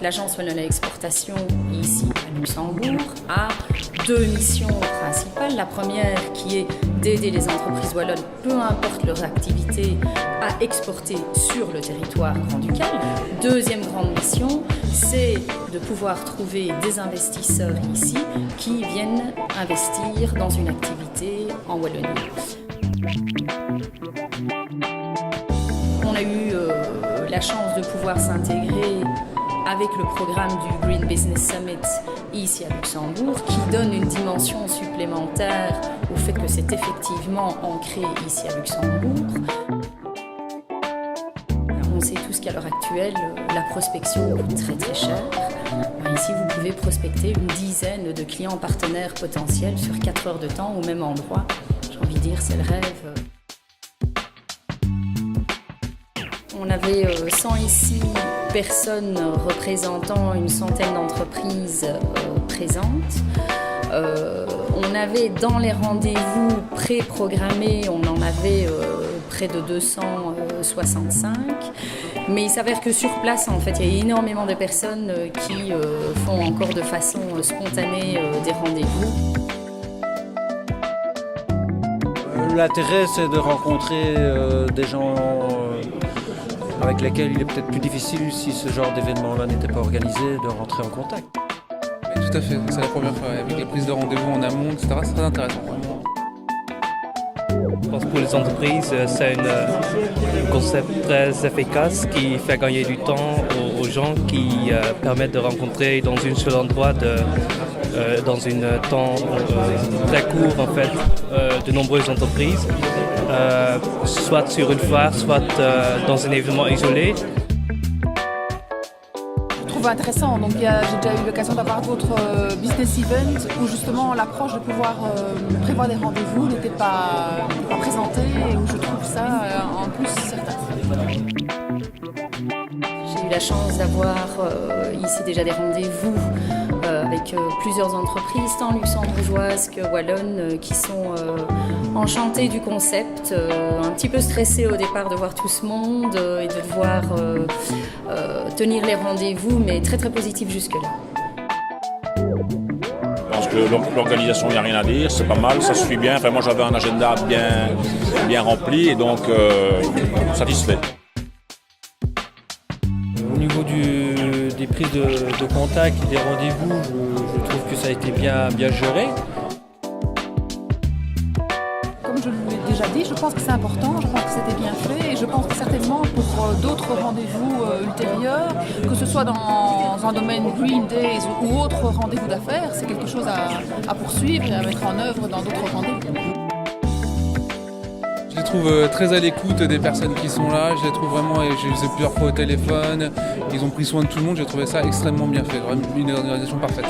l'Agence Wallonne Exportation, ici à Luxembourg, a deux missions principales. La première qui est d'aider les entreprises wallonnes, peu importe leur activité, à exporter sur le territoire grand-ducal. Deuxième grande mission, c'est de pouvoir trouver des investisseurs ici qui viennent investir dans une activité en Wallonie. On a eu la chance de pouvoir s'intégrer avec le programme du Green Business Summit ici à Luxembourg, qui donne une dimension supplémentaire au fait que c'est effectivement ancré ici à Luxembourg. On sait tous qu'à l'heure actuelle, la prospection coûte très très cher. Ici, vous pouvez prospecter une dizaine de clients partenaires potentiels sur 4 heures de temps au même endroit. J'ai envie de dire, c'est le rêve. On avait 106 personnes représentant une centaine d'entreprises présentes. On avait dans les rendez-vous pré-programmés, on en avait près de 265. Mais il s'avère que sur place, en fait, il y a énormément de personnes qui font encore de façon spontanée des rendez-vous. L'intérêt, c'est de rencontrer des gens avec lesquels il est peut-être plus difficile, si ce genre d'événement-là n'était pas organisé, de rentrer en contact. Oui, tout à fait, c'est la première fois, avec les prises de rendez-vous en amont, etc. C'est très intéressant. Je pense que pour les entreprises, c'est un concept très efficace qui fait gagner du temps aux gens, qui permettent de rencontrer dans un seul endroit, dans un temps très court en fait, de nombreuses entreprises, soit sur une foire, soit dans un événement isolé. Je trouve intéressant. Donc, j'ai déjà eu l'occasion d'avoir d'autres business events où justement l'approche de pouvoir prévoir des rendez-vous n'était pas présentée et où je trouve ça en plus certain. J'ai eu la chance d'avoir ici déjà des rendez-vous avec plusieurs entreprises, tant luxembourgeoises que wallonnes, qui sont enchantées du concept, un petit peu stressées au départ de voir tout ce monde et de devoir tenir les rendez-vous, mais très très positif jusque-là. Je pense que l'organisation, il n'y a rien à dire, c'est pas mal, ça suit bien. Enfin, moi j'avais un agenda bien rempli et donc satisfait. Au niveau des prises de contact et des rendez-vous, je trouve que ça a été bien géré. Comme je l'ai déjà dit, je pense que c'est important, je pense que c'était bien fait et je pense que certainement pour d'autres rendez-vous ultérieurs, que ce soit dans un domaine Green Days ou autre rendez-vous d'affaires, c'est quelque chose à poursuivre et à mettre en œuvre dans d'autres rendez-vous. Je les trouve très à l'écoute des personnes qui sont là, je les trouve vraiment, et je les ai plusieurs fois au téléphone, ils ont pris soin de tout le monde, j'ai trouvé ça extrêmement bien fait, vraiment une organisation parfaite.